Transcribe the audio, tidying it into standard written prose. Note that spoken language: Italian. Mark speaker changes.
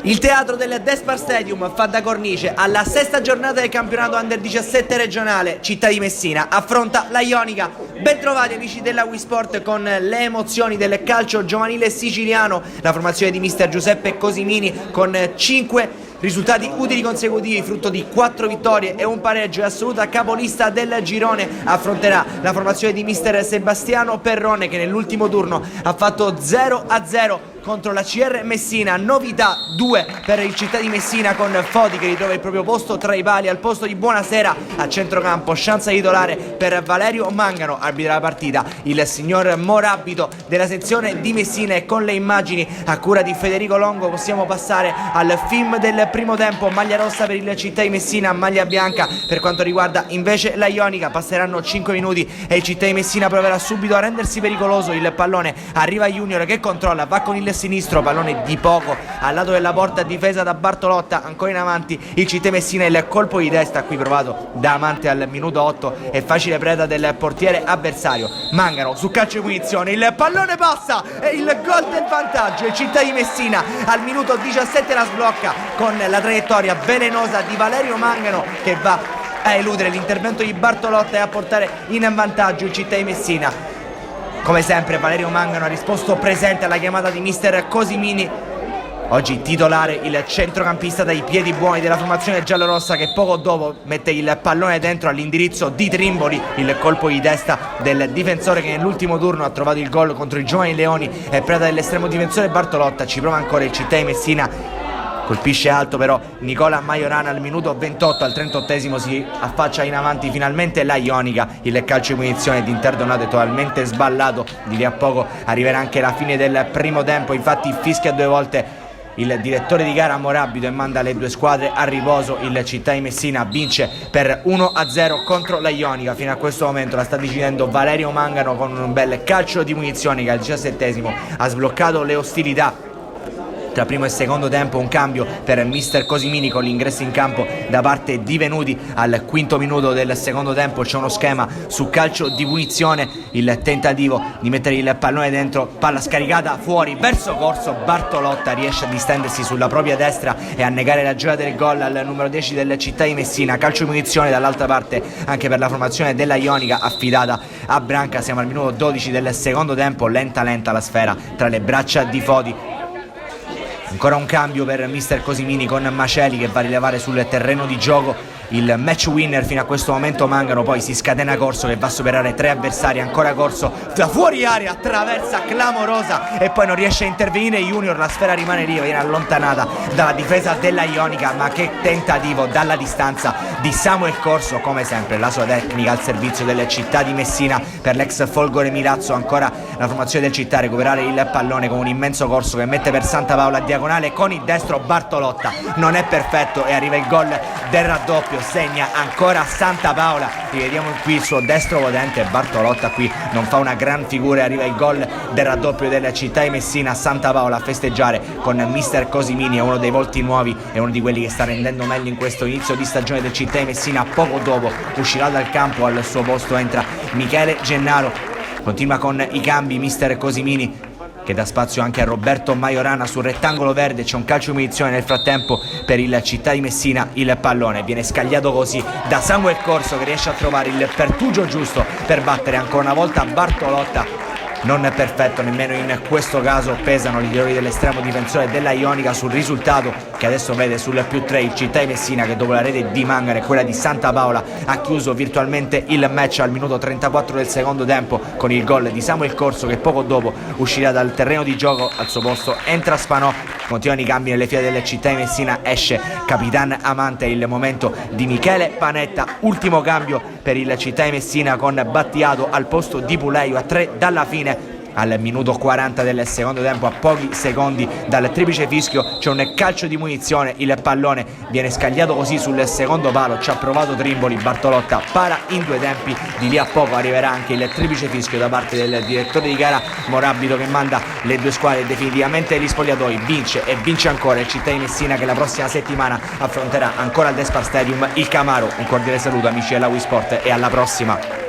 Speaker 1: Il teatro del Despar Stadium fa da cornice alla sesta giornata del campionato Under 17 regionale. Città di Messina affronta la Ionica. Bentrovati amici della Wisport con le emozioni del calcio giovanile siciliano. La formazione di mister Giuseppe Cosimini con 5 risultati utili consecutivi, frutto di 4 vittorie e un pareggio, e assoluta capolista del girone affronterà la formazione di mister Sebastiano Perrone, che nell'ultimo turno ha fatto 0-0 contro la CR Messina. Novità 2 per il Città di Messina, con Foti che ritrova il proprio posto tra i pali al posto di Buonasera a centrocampo. Chance titolare per Valerio Mangano, arbitra la partita il signor Morabito della sezione di Messina, e con le immagini a cura di Federico Longo possiamo passare al film del primo tempo. Maglia rossa per il Città di Messina, maglia bianca per quanto riguarda invece la Ionica. Passeranno 5 minuti e il Città di Messina proverà subito a rendersi pericoloso. Il pallone arriva Junior che controlla, va con il sinistro, pallone di poco al lato della porta, difesa da Bartolotta. Ancora in avanti il Città Messina, il colpo di testa qui provato da Amante al minuto 8 è facile preda del portiere avversario. Mangano su calcio di punizione, il pallone passa e il gol del vantaggio. Il Città di Messina al minuto 17 la sblocca con la traiettoria velenosa di Valerio Mangano, che va a eludere l'intervento di Bartolotta e a portare in vantaggio il Città di Messina. Come sempre Valerio Mangano ha risposto presente alla chiamata di mister Cosimini. Oggi titolare il centrocampista dai piedi buoni della formazione giallorossa, che poco dopo mette il pallone dentro all'indirizzo di Trimboli. Il colpo di testa del difensore che nell'ultimo turno ha trovato il gol contro i Giovani Leoni è preda dell'estremo difensore Bartolotta. Ci prova ancora il Città di Messina. Colpisce alto però Nicola Majorana al minuto 28, al 38esimo si affaccia in avanti finalmente la Ionica. Il calcio di punizione di Interdonato è totalmente sballato, di lì a poco arriverà anche la fine del primo tempo. Infatti fischia 2 volte il direttore di gara Morabito e manda le due squadre a riposo. Il Città di Messina vince per 1-0 contro la Ionica. Fino a questo momento la sta decidendo Valerio Mangano con un bel calcio di punizione che al 17esimo ha sbloccato le ostilità. Tra primo e secondo tempo un cambio per mister Cosimini con l'ingresso in campo da parte di Venuti. Al quinto minuto del secondo tempo c'è uno schema su calcio di punizione, il tentativo di mettere il pallone dentro, palla scaricata fuori verso Corso. Bartolotta riesce a distendersi sulla propria destra e a negare la gioia del gol al numero 10 del Città di Messina. Calcio di punizione dall'altra parte anche per la formazione della Ionica affidata a Branca. Siamo al minuto 12 del secondo tempo, lenta la sfera tra le braccia di Foti. Ancora un cambio per mister Cosimini con Maceli che va a rilevare sul terreno di gioco il match winner. Fino a questo momento Mangano, poi si scatena Corso che va a superare 3 avversari. Ancora Corso da fuori area, traversa clamorosa e poi non riesce a intervenire Junior. La sfera rimane lì, viene allontanata dalla difesa della Ionica, ma che tentativo dalla distanza di Samuel Corso. Come sempre la sua tecnica al servizio delle Città di Messina per l'ex Folgore Milazzo. Ancora la formazione del Città a recuperare il pallone con un immenso Corso che mette per Santa Paola a diagonale con il destro. Bartolotta non è perfetto e arriva il gol del raddoppio. Segna ancora Santa Paola, rivediamo qui il suo destro potente. Bartolotta qui non fa una gran figura, arriva il gol del raddoppio della Città di Messina. Santa Paola a festeggiare con mister Cosimini, è uno dei volti nuovi, è uno di quelli che sta rendendo meglio in questo inizio di stagione del Città di Messina. Poco dopo uscirà dal campo, al suo posto entra Michele Gennaro. Continua con i cambi mister Cosimini, che dà spazio anche a Roberto Majorana sul rettangolo verde. C'è un calcio di punizione nel frattempo per il Città di Messina. Il pallone viene scagliato così da Samuel Corso che riesce a trovare il pertugio giusto per battere ancora una volta Bartolotta. Non è perfetto nemmeno in questo caso, pesano gli errori dell'estremo difensore della Ionica sul risultato, che adesso vede sul +3 il Città di Messina, che dopo la rete di Mangano e quella di Santa Paola ha chiuso virtualmente il match al minuto 34 del secondo tempo con il gol di Samuel Corso, che poco dopo uscirà dal terreno di gioco. Al suo posto entra Spanò. Continuano i cambi nelle file delle Città di Messina, esce Capitan Amante. Il momento di Michele Panetta, ultimo cambio per il Città di Messina con Battiato al posto di Puleio a 3 dalla fine. Al minuto 40 del secondo tempo, a pochi secondi dal triplice fischio, c'è un calcio di munizione. Il pallone viene scagliato così sul secondo palo, ci ha provato Trimboli. Bartolotta para in 2 tempi, di lì a poco arriverà anche il triplice fischio da parte del direttore di gara Morabito, che manda le due squadre definitivamente agli spogliatoi. Vince e vince ancora il Città di Messina, che la prossima settimana affronterà ancora al Despar Stadium il Camaro. Un cordiale saluto amici della Wisport e alla prossima.